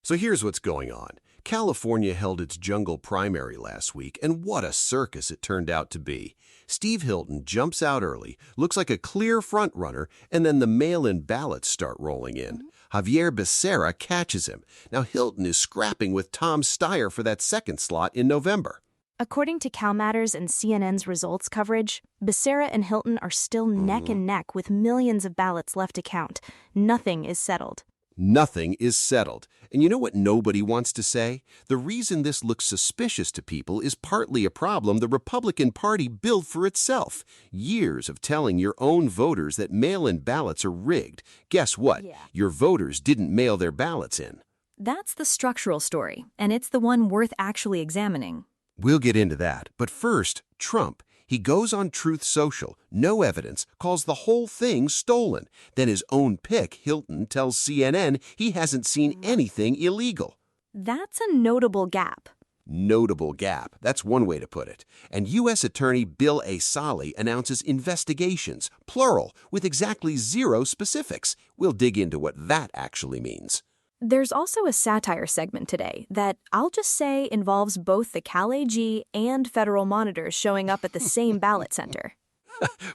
So here's what's going on. California held its jungle primary last week, and what a circus it turned out to be. Steve Hilton jumps out early, looks like a clear frontrunner, and then the mail-in ballots start rolling in. Javier Becerra catches him. Now Hilton is scrapping with Tom Steyer for that second slot in November. According to CalMatters and CNN's results coverage, Becerra and Hilton are still neck and neck with millions of ballots left to count. Nothing is settled. Nothing is settled. And you know what nobody wants to say? The reason this looks suspicious to people is partly a problem the Republican Party built for itself. Years of telling your own voters that mail-in ballots are rigged. Guess what? Your voters didn't mail their ballots in. That's the structural story, and it's the one worth actually examining. We'll get into that. But first, Trump. He goes on Truth Social, no evidence, calls the whole thing stolen. Then his own pick, Hilton, tells CNN he hasn't seen anything illegal. That's a notable gap. Notable gap. That's one way to put it. And U.S. Attorney Bill A. Solly announces investigations, plural, with exactly zero specifics. We'll dig into what that actually means. There's also a satire segment today that I'll just say involves both the Cal AG and federal monitors showing up at the same ballot center.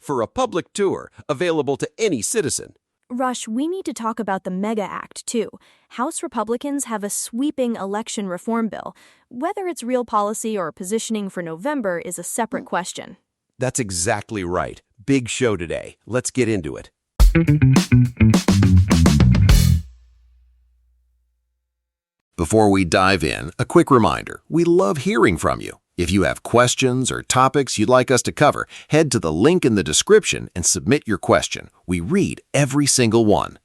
For a public tour, available to any citizen. Rush, we need to talk about the MEGA Act, too. House Republicans have a sweeping election reform bill. Whether it's real policy or positioning for November is a separate question. That's exactly right. Big show today. Let's get into it. Before we dive in, a quick reminder. We love hearing from you. If you have questions or topics you'd like us to cover, head to the link in the description and submit your question. We read every single one.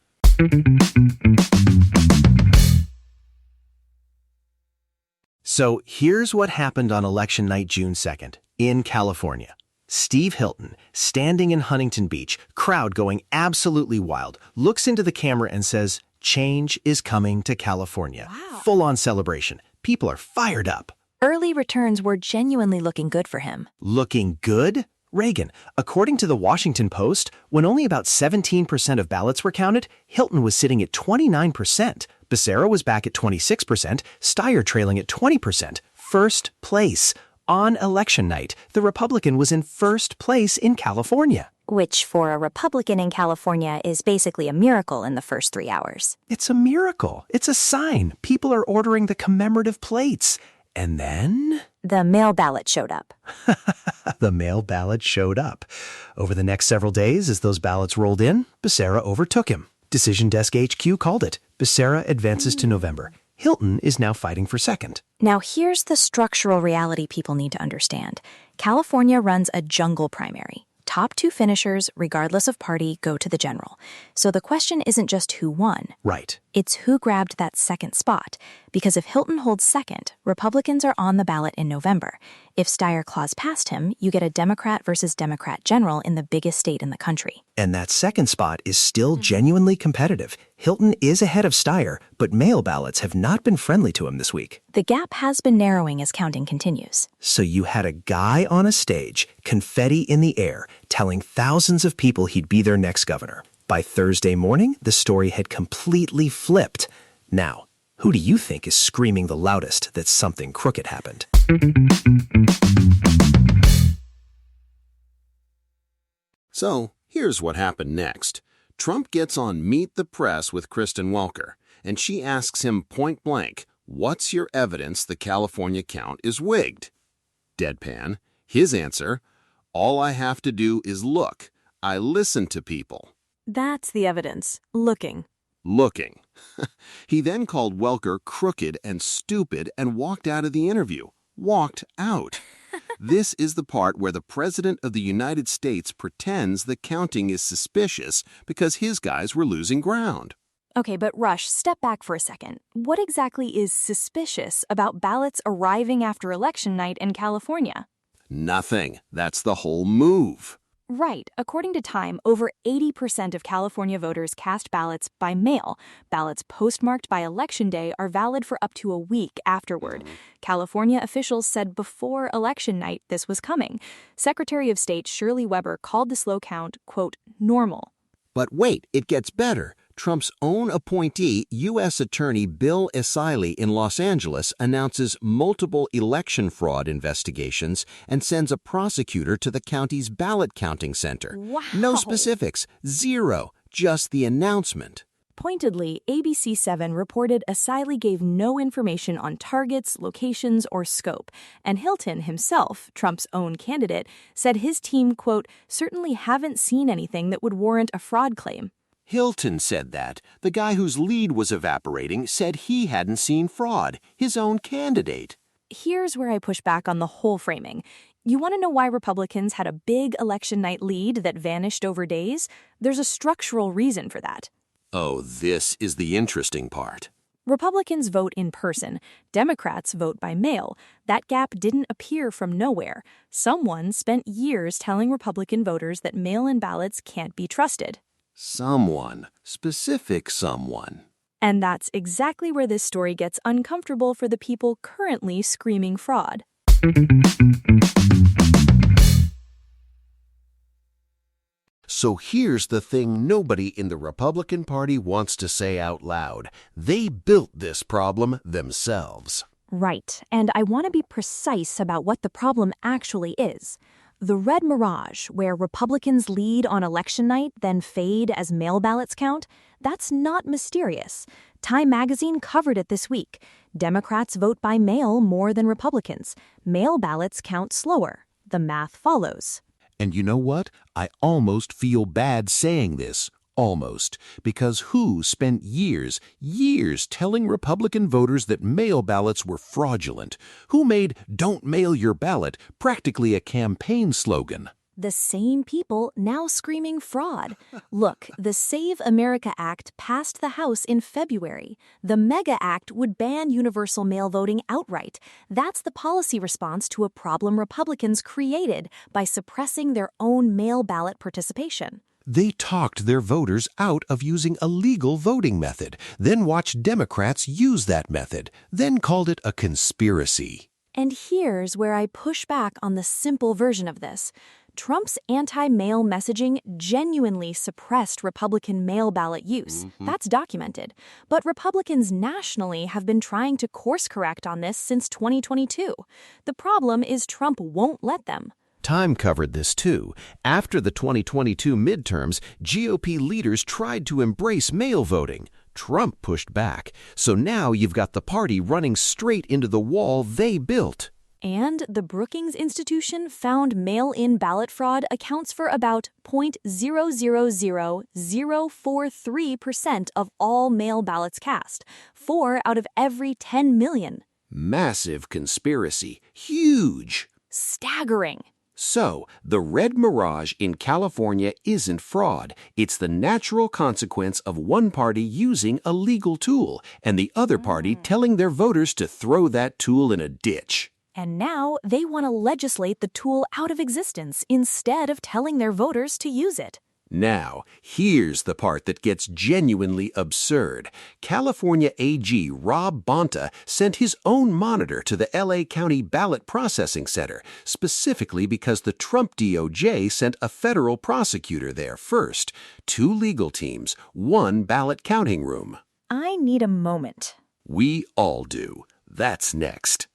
So here's what happened on election night, June 2nd, in California. Steve Hilton, standing in Huntington Beach, crowd going absolutely wild, looks into the camera and says, "Change is coming to California." Wow. Full-on celebration. People are fired up. Early returns were genuinely looking good for him. Looking good? Reagan. According to the Washington Post, when only about 17% of ballots were counted, Hilton was sitting at 29%. Becerra was back at 26%, Steyer trailing at 20%. First place. On election night, the Republican was in first place in California. Which, for a Republican in California, is basically a miracle in the first 3 hours. It's a miracle. It's a sign. People are ordering the commemorative plates. And then... the mail ballot showed up. The mail ballot showed up. Over the next several days, as those ballots rolled in, Becerra overtook him. Decision Desk HQ called it. Becerra advances to November. Hilton is now fighting for second. Now here's the structural reality people need to understand. California runs a jungle primary. Top two finishers, regardless of party, go to the general. So the question isn't just who won. Right. It's who grabbed that second spot. Because if Hilton holds second, Republicans are on the ballot in November. If Steyer claws past him, you get a Democrat versus Democrat general in the biggest state in the country. And that second spot is still genuinely competitive. Hilton is ahead of Steyer, but mail ballots have not been friendly to him this week. The gap has been narrowing as counting continues. So you had a guy on a stage, confetti in the air, telling thousands of people he'd be their next governor. By Thursday morning, the story had completely flipped. Now, who do you think is screaming the loudest that something crooked happened? So, here's what happened next. Trump gets on Meet the Press with Kristen Welker, and she asks him point blank, "What's your evidence the California count is rigged?" Deadpan. His answer, "All I have to do is look. I listen to people." That's the evidence. Looking. Looking. He then called Welker crooked and stupid and walked out of the interview. Walked out. This is the part where the President of the United States pretends the counting is suspicious because his guys were losing ground. Okay, but Rush, step back for a second. What exactly is suspicious about ballots arriving after election night in California? Nothing. That's the whole move. Right. According to Time, over 80% of California voters cast ballots by mail. Ballots postmarked by Election Day are valid for up to a week afterward. California officials said before election night this was coming. Secretary of State Shirley Weber called the slow count, quote, normal. But wait, it gets better. Trump's own appointee, U.S. Attorney Bill Esili in Los Angeles, announces multiple election fraud investigations and sends a prosecutor to the county's ballot counting center. Wow. No specifics, zero, just the announcement. Pointedly, ABC7 reported Esili gave no information on targets, locations, or scope, and Hilton himself, Trump's own candidate, said his team, quote, certainly haven't seen anything that would warrant a fraud claim. Hilton said that. The guy whose lead was evaporating said he hadn't seen fraud, his own candidate. Here's where I push back on the whole framing. You want to know why Republicans had a big election night lead that vanished over days? There's a structural reason for that. Oh, this is the interesting part. Republicans vote in person. Democrats vote by mail. That gap didn't appear from nowhere. Someone spent years telling Republican voters that mail-in ballots can't be trusted. Someone. Specific someone. And that's exactly where this story gets uncomfortable for the people currently screaming fraud. So here's the thing nobody in the Republican Party wants to say out loud. They built this problem themselves. Right, and I want to be precise about what the problem actually is. The red mirage, where Republicans lead on election night, then fade as mail ballots count, that's not mysterious. Time magazine covered it this week. Democrats vote by mail more than Republicans. Mail ballots count slower. The math follows. And you know what? I almost feel bad saying this. Almost. Because who spent years telling Republican voters that mail ballots were fraudulent? Who made "Don't mail your ballot" practically a campaign slogan? The same people now screaming fraud. Look, the Save America Act passed the House in February. The Mega Act would ban universal mail voting outright. That's the policy response to a problem Republicans created by suppressing their own mail ballot participation. They talked their voters out of using a legal voting method, then watched Democrats use that method, then called it a conspiracy. And here's where I push back on the simple version of this. Trump's anti-mail messaging genuinely suppressed Republican mail ballot use. That's documented. But Republicans nationally have been trying to course-correct on this since 2022. The problem is Trump won't let them. Time covered this too. After the 2022 midterms, GOP leaders tried to embrace mail voting. Trump pushed back. So now you've got the party running straight into the wall they built. And the Brookings Institution found mail-in ballot fraud accounts for about 0.000043% of all mail ballots cast, 4 out of every 10 million. Massive conspiracy. Huge. Staggering. So, the red mirage in California isn't fraud. It's the natural consequence of one party using a legal tool and the other party telling their voters to throw that tool in a ditch. And now they want to legislate the tool out of existence instead of telling their voters to use it. Now, here's the part that gets genuinely absurd. California AG Rob Bonta sent his own monitor to the LA County Ballot Processing Center, specifically because the Trump DOJ sent a federal prosecutor there first. 2 legal teams, 1 ballot counting room. I need a moment. We all do. That's next.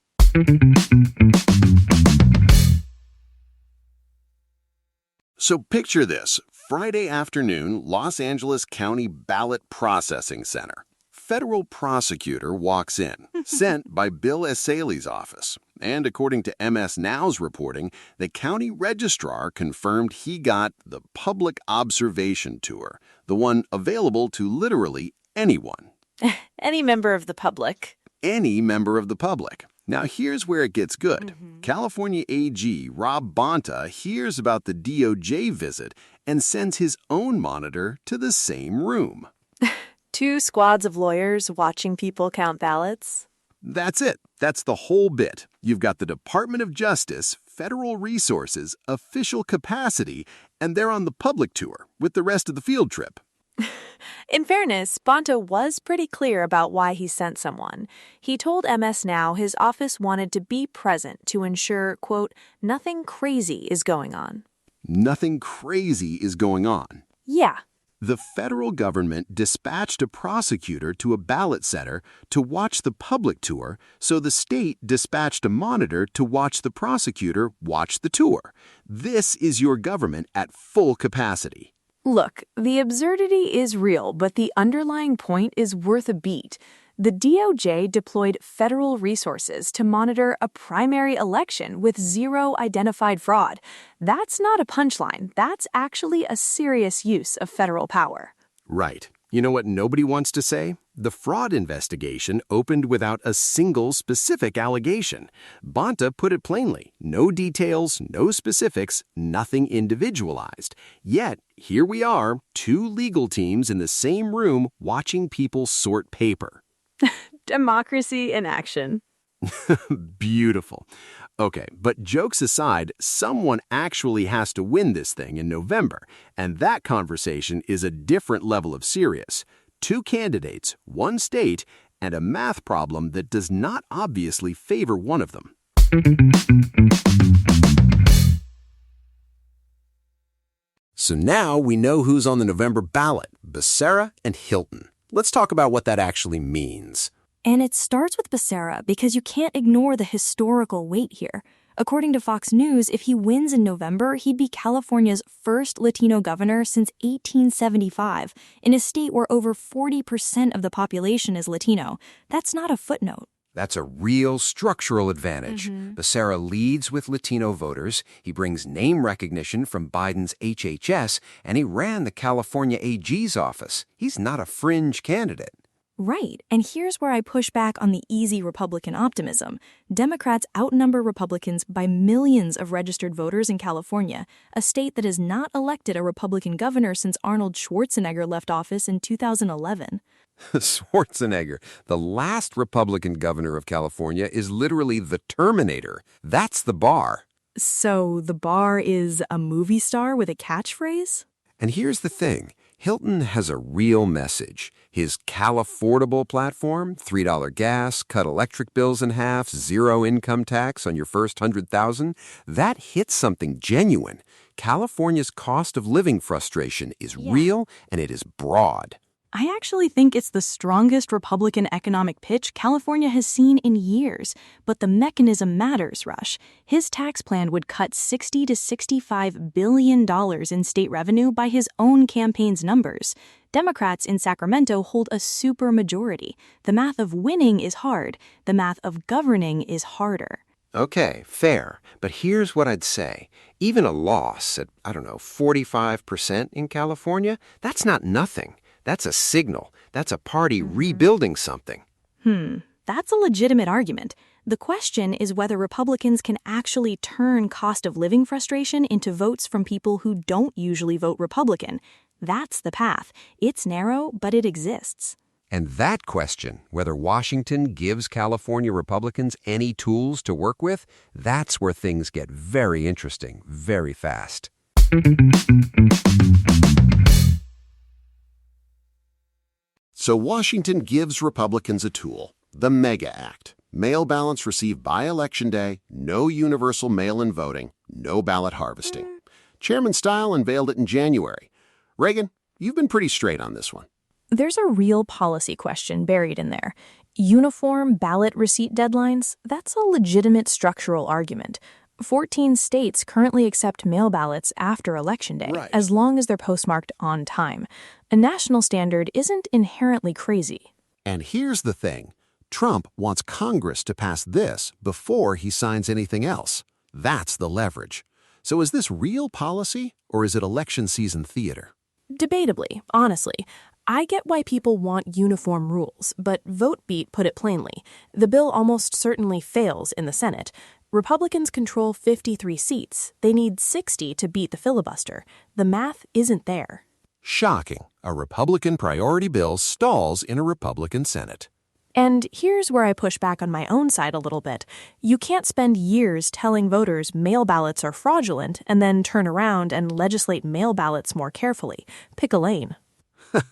So picture this. Friday afternoon, Los Angeles County Ballot Processing Center. Federal prosecutor walks in, sent by Bill Esali's office. And according to MS Now's reporting, the county registrar confirmed he got the public observation tour, the one available to literally anyone. Any member of the public. Any member of the public. Now, here's where it gets good. California AG Rob Bonta hears about the DOJ visit and sends his own monitor to the same room. 2 squads of lawyers watching people count ballots. That's it. That's the whole bit. You've got the Department of Justice, federal resources, official capacity, and they're on the public tour with the rest of the field trip. In fairness, Bonta was pretty clear about why he sent someone. He told MS Now his office wanted to be present to ensure, quote, nothing crazy is going on. Nothing crazy is going on. Yeah. The federal government dispatched a prosecutor to a ballot center to watch the public tour, so the state dispatched a monitor to watch the prosecutor watch the tour. This is your government at full capacity. Look, the absurdity is real, but the underlying point is worth a beat. The DOJ deployed federal resources to monitor a primary election with zero identified fraud. That's not a punchline. That's actually a serious use of federal power. Right. You know what nobody wants to say? The fraud investigation opened without a single specific allegation. Bonta put it plainly. No details, no specifics, nothing individualized. Yet, here we are, two legal teams in the same room watching people sort paper. Democracy in action. Beautiful. Okay, but jokes aside, someone actually has to win this thing in November, and that conversation is a different level of serious. Two candidates, one state, and a math problem that does not obviously favor one of them. So now we know who's on the November ballot, Becerra and Hilton. Let's talk about what that actually means. And it starts with Becerra because you can't ignore the historical weight here. According to Fox News, if he wins in November, he'd be California's first Latino governor since 1875, in a state where over 40% of the population is Latino. That's not a footnote. That's a real structural advantage. Becerra leads with Latino voters, he brings name recognition from Biden's HHS, and he ran the California AG's office. He's not a fringe candidate. Right, and here's where I push back on the easy Republican optimism. Democrats outnumber Republicans by millions of registered voters in California, a state that has not elected a Republican governor since Arnold Schwarzenegger left office in 2011. Schwarzenegger, the last Republican governor of California, is literally the Terminator. That's the bar. So the bar is a movie star with a catchphrase? And here's the thing. Hilton has a real message. His Cal-affordable platform, $3 gas, cut electric bills in half, zero income tax on your first $100,000, that hits something genuine. California's cost of living frustration is real and it is broad. I actually think it's the strongest Republican economic pitch California has seen in years. But the mechanism matters, Rush. His tax plan would cut $60 to $65 billion in state revenue by his own campaign's numbers. Democrats in Sacramento hold a supermajority. The math of winning is hard. The math of governing is harder. Okay, fair. But here's what I'd say. Even a loss at, 45% in California, that's not nothing. That's a signal. That's a party rebuilding something. That's a legitimate argument. The question is whether Republicans can actually turn cost of living frustration into votes from people who don't usually vote Republican. That's the path. It's narrow, but it exists. And that question, whether Washington gives California Republicans any tools to work with, that's where things get very interesting, very fast. So Washington gives Republicans a tool, the MEGA Act. Mail ballots received by Election Day, no universal mail-in voting, no ballot harvesting. Chairman Steil unveiled it in January. Reagan, you've been pretty straight on this one. There's a real policy question buried in there. Uniform ballot receipt deadlines, that's a legitimate structural argument. 14 states currently accept mail ballots after Election Day, as long as they're postmarked on time. A national standard isn't inherently crazy. And here's the thing. Trump wants Congress to pass this before he signs anything else. That's the leverage. So is this real policy, or is it election season theater? Debatably, honestly. I get why people want uniform rules, but VoteBeat put it plainly. The bill almost certainly fails in the Senate. Republicans control 53 seats. They need 60 to beat the filibuster. The math isn't there. Shocking. A Republican priority bill stalls in a Republican Senate. And here's where I push back on my own side a little bit. You can't spend years telling voters mail ballots are fraudulent and then turn around and legislate mail ballots more carefully. Pick a lane.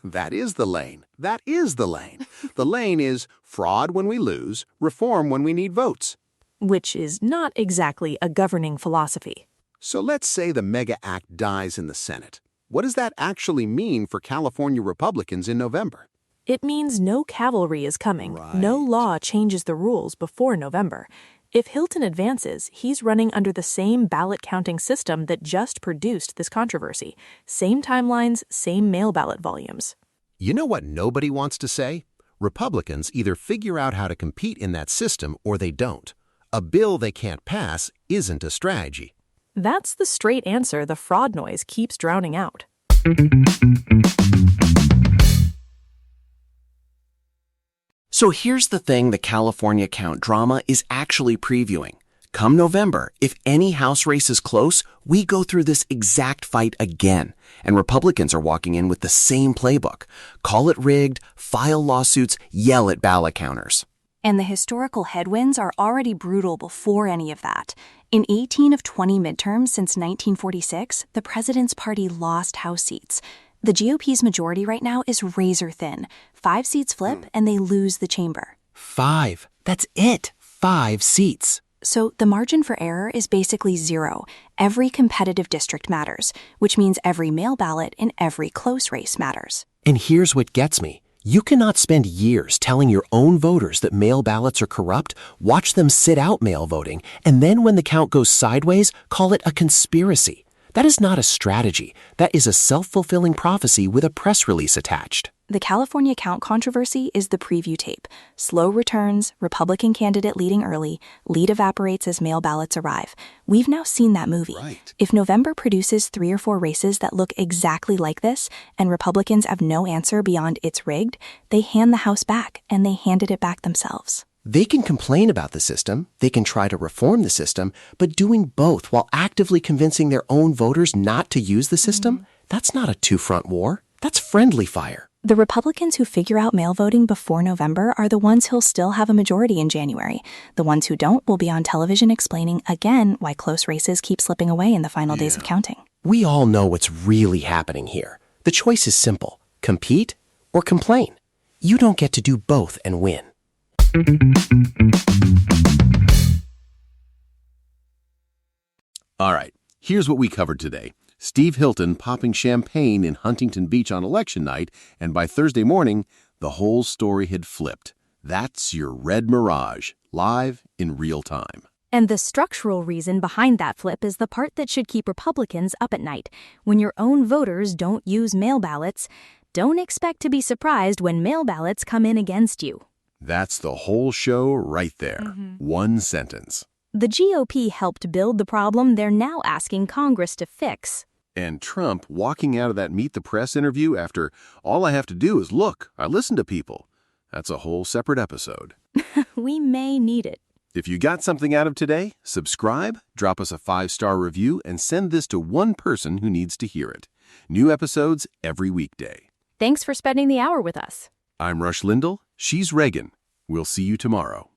That is the lane. That is the lane. The lane is fraud when we lose, reform when we need votes. Which is not exactly a governing philosophy. So let's say the MEGA Act dies in the Senate. What does that actually mean for California Republicans in November? It means no cavalry is coming. Right. No law changes the rules before November. If Hilton advances, he's running under the same ballot counting system that just produced this controversy. Same timelines, same mail ballot volumes. You know what nobody wants to say? Republicans either figure out how to compete in that system or they don't. A bill they can't pass isn't a strategy. That's the straight answer the fraud noise keeps drowning out. So here's the thing the California count drama is actually previewing. Come November, if any House race is close, we go through this exact fight again. And Republicans are walking in with the same playbook. Call it rigged, file lawsuits, yell at ballot counters. And the historical headwinds are already brutal before any of that. In 18 of 20 midterms since 1946, the president's party lost House seats. The GOP's majority right now is razor thin. 5 seats flip and they lose the chamber. 5. That's it. 5 seats. So the margin for error is basically 0. Every competitive district matters, which means every mail ballot in every close race matters. And here's what gets me. You cannot spend years telling your own voters that mail ballots are corrupt, watch them sit out mail voting, and then when the count goes sideways, call it a conspiracy. That is not a strategy. That is a self-fulfilling prophecy with a press release attached. The California count controversy is the preview tape. Slow returns, Republican candidate leading early, lead evaporates as mail ballots arrive. We've now seen that movie. Right. If November produces 3 or 4 races that look exactly like this, and Republicans have no answer beyond it's rigged, they hand the House back, and they handed it back themselves. They can complain about the system, they can try to reform the system, but doing both while actively convincing their own voters not to use the system, that's not a two-front war. That's friendly fire. The Republicans who figure out mail voting before November are the ones who'll still have a majority in January. The ones who don't will be on television explaining again why close races keep slipping away in the final days of counting. We all know what's really happening here. The choice is simple. Compete or complain. You don't get to do both and win. All right, here's what we covered today. Steve Hilton popping champagne in Huntington Beach on election night, and by Thursday morning, the whole story had flipped. That's your red mirage, live in real time. And the structural reason behind that flip is the part that should keep Republicans up at night. When your own voters don't use mail ballots, don't expect to be surprised when mail ballots come in against you. That's the whole show right there. One sentence. The GOP helped build the problem they're now asking Congress to fix. And Trump walking out of that Meet the Press interview after, all I have to do is look, I listen to people. That's a whole separate episode. We may need it. If you got something out of today, subscribe, drop us a 5-star review, and send this to one person who needs to hear it. New episodes every weekday. Thanks for spending the hour with us. I'm Rush Lindell. She's Reagan. We'll see you tomorrow.